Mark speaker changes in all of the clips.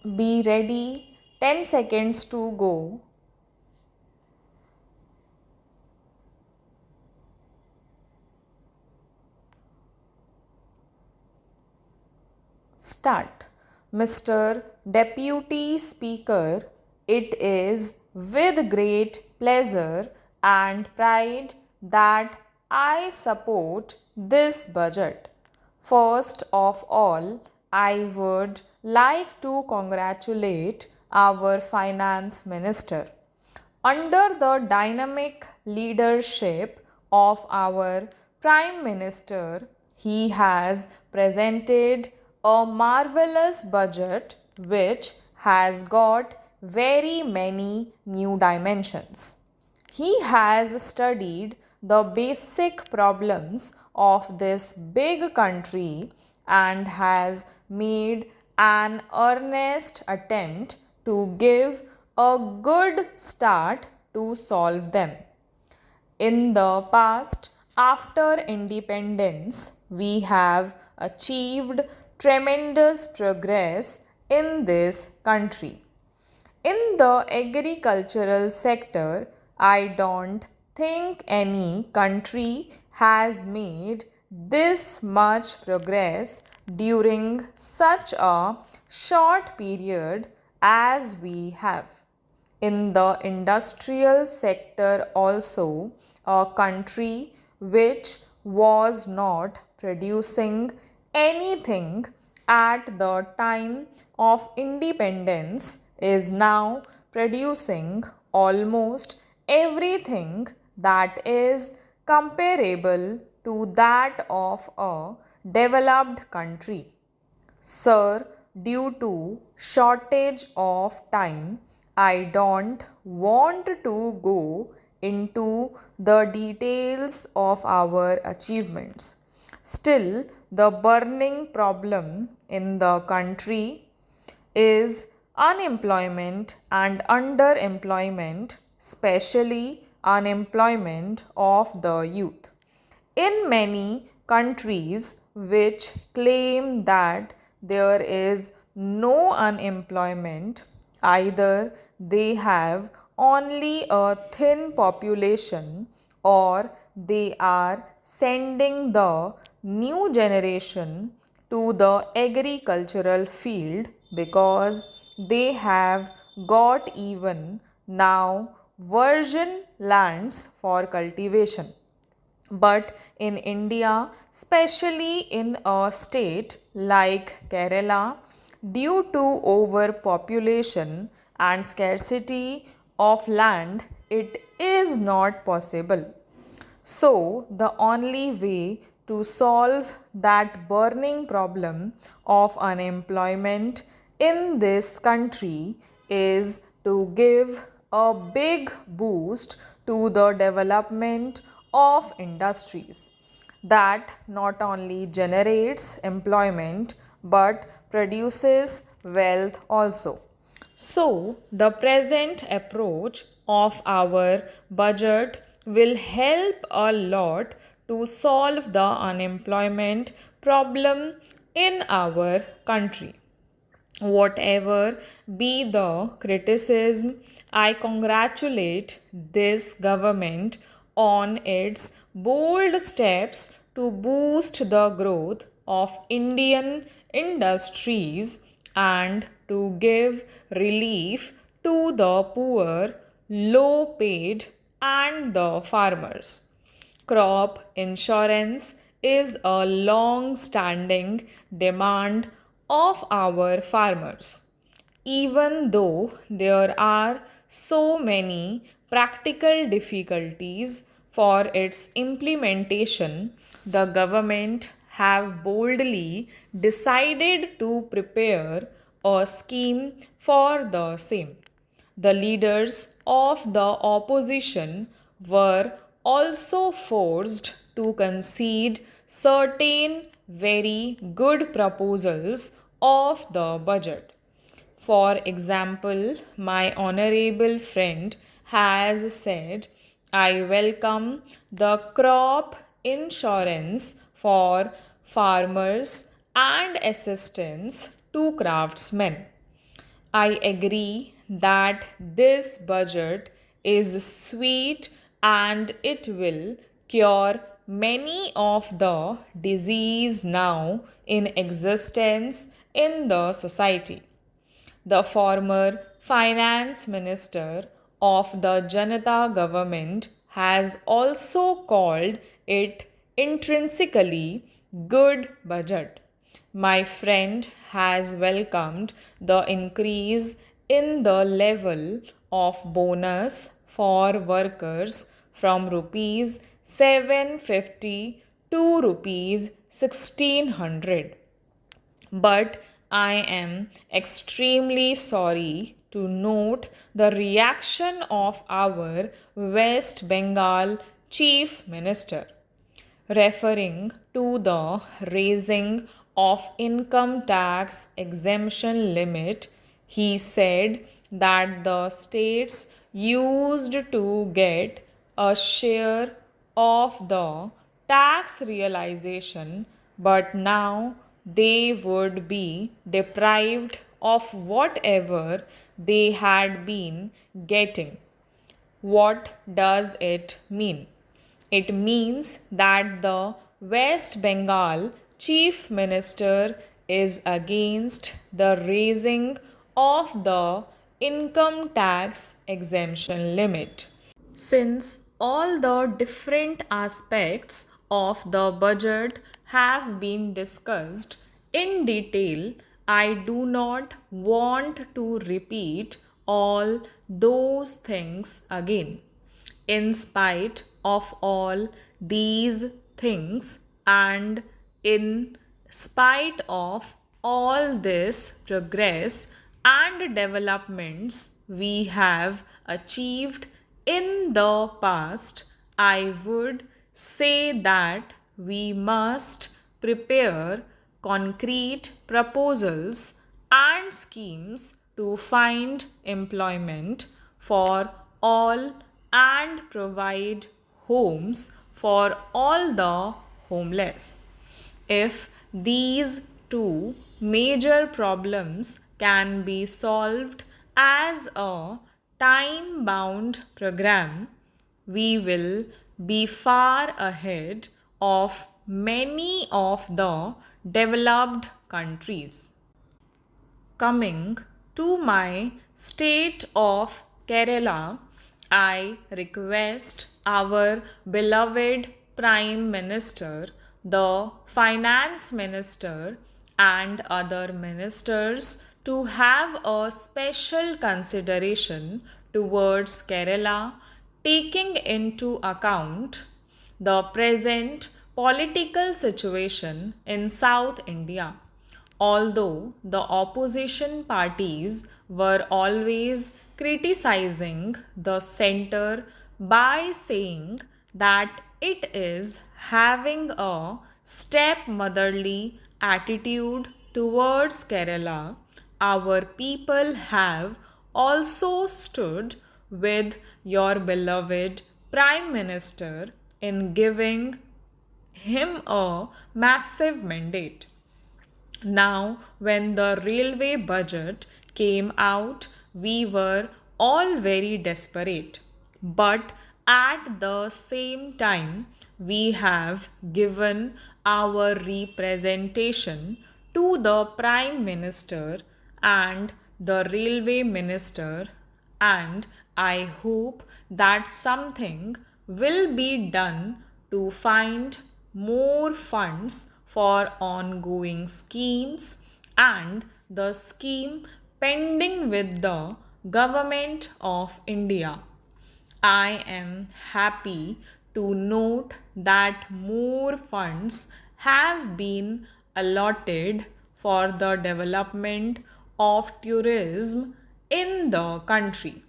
Speaker 1: Be ready. 10 seconds to go. Start. Mr. Deputy Speaker, it is with great pleasure and pride that I support this budget. First of all, I would like to congratulate our Finance Minister. Under the dynamic leadership of our Prime Minister, he has presented a marvelous budget which has got very many new dimensions. He has studied the basic problems of this big country and has made an earnest attempt to give a good start to solve them. In the past, after independence, we have achieved tremendous progress in this country. In the agricultural sector, I don't think any country has made this much progress during such a short period as we have. In the industrial sector also, a country which was not producing anything at the time of independence is now producing almost everything that is comparable to that of a developed country. Sir, due to shortage of time, I don't want to go into the details of our achievements. Still, the burning problem in the country is unemployment and underemployment, especially unemployment of the youth. In many countries which claim that there is no unemployment, either they have only a thin population or they are sending the new generation to the agricultural field because they have got even now virgin lands for cultivation. But in India, especially in a state like Kerala, due to overpopulation and scarcity of land, it is not possible. So, the only way to solve that burning problem of unemployment in this country is to give a big boost to the development of industries that not only generates employment but produces wealth also. So, the present approach of our budget will help a lot to solve the unemployment problem in our country. Whatever be the criticism, I congratulate this government on its bold steps to boost the growth of Indian industries and to give relief to the poor, low paid, and the farmers. Crop insurance is a long standing demand of our farmers. Even though there are so many practical difficulties for its implementation, the government have boldly decided to prepare a scheme for the same. The leaders of the opposition were also forced to concede certain very good proposals of the budget. For example, my honorable friend has said, I welcome the crop insurance for farmers and assistance to craftsmen. I agree that this budget is sweet and it will cure many of the disease now in existence in the society. The former finance minister of the Janata government has also called it intrinsically good budget. My friend has welcomed the increase in the level of bonus for workers from rupees 750 to rupees 1600. But I am extremely sorry to note the reaction of our West Bengal Chief Minister. Referring to the raising of income tax exemption limit, he said that the states used to get a share of the tax realization, but now they would be deprived of whatever they had been getting. What does it mean? It means that the West Bengal Chief Minister is against the raising of the income tax exemption limit. Since all the different aspects of the budget have been discussed in detail, I do not want to repeat all those things again. In spite of all these things and in spite of all this progress and developments we have achieved in the past, I would say that we must prepare concrete proposals and schemes to find employment for all and provide homes for all the homeless. If these two major problems can be solved as a time bound program, we will be far ahead of many of the developed countries. Coming to my state of Kerala, I request our beloved Prime Minister, the Finance Minister, and other ministers to have a special consideration towards Kerala, taking into account the present political situation in South India. Although the opposition parties were always criticizing the center by saying that it is having a stepmotherly attitude towards Kerala, our people have also stood with your beloved Prime Minister in giving him a massive mandate. Now, when the railway budget came out, we were all very desperate. But at the same time, we have given our representation to the Prime Minister and the Railway Minister, and I hope that something will be done to find more funds for ongoing schemes and the scheme pending with the Government of India. I am happy to note that more funds have been allotted for the development of tourism in the country.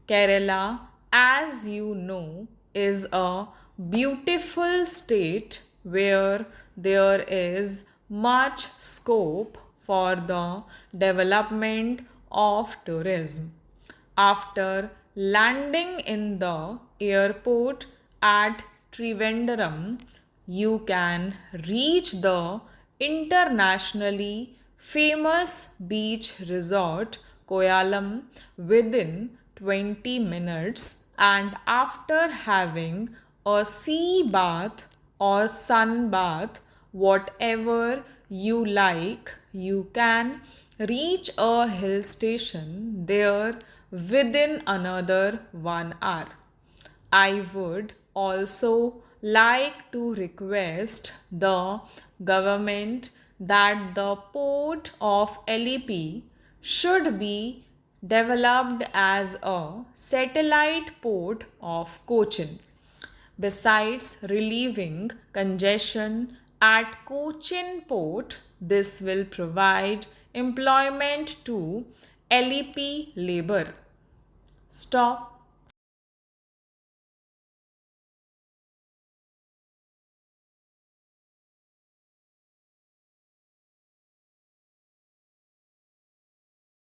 Speaker 1: Kerala, as you know, is a beautiful state where there is much scope for the development of tourism. After landing in the airport at Trivandrum, you can reach the internationally famous beach resort Koyalam within 20 minutes, and after having a sea bath or sun bath, whatever you like, you can reach a hill station there within another 1 hour. I would also like to request the government that the port of LEP should be developed as a satellite port of Cochin. Besides relieving congestion at Cochin Port, this will provide employment to LEP labor. Stop.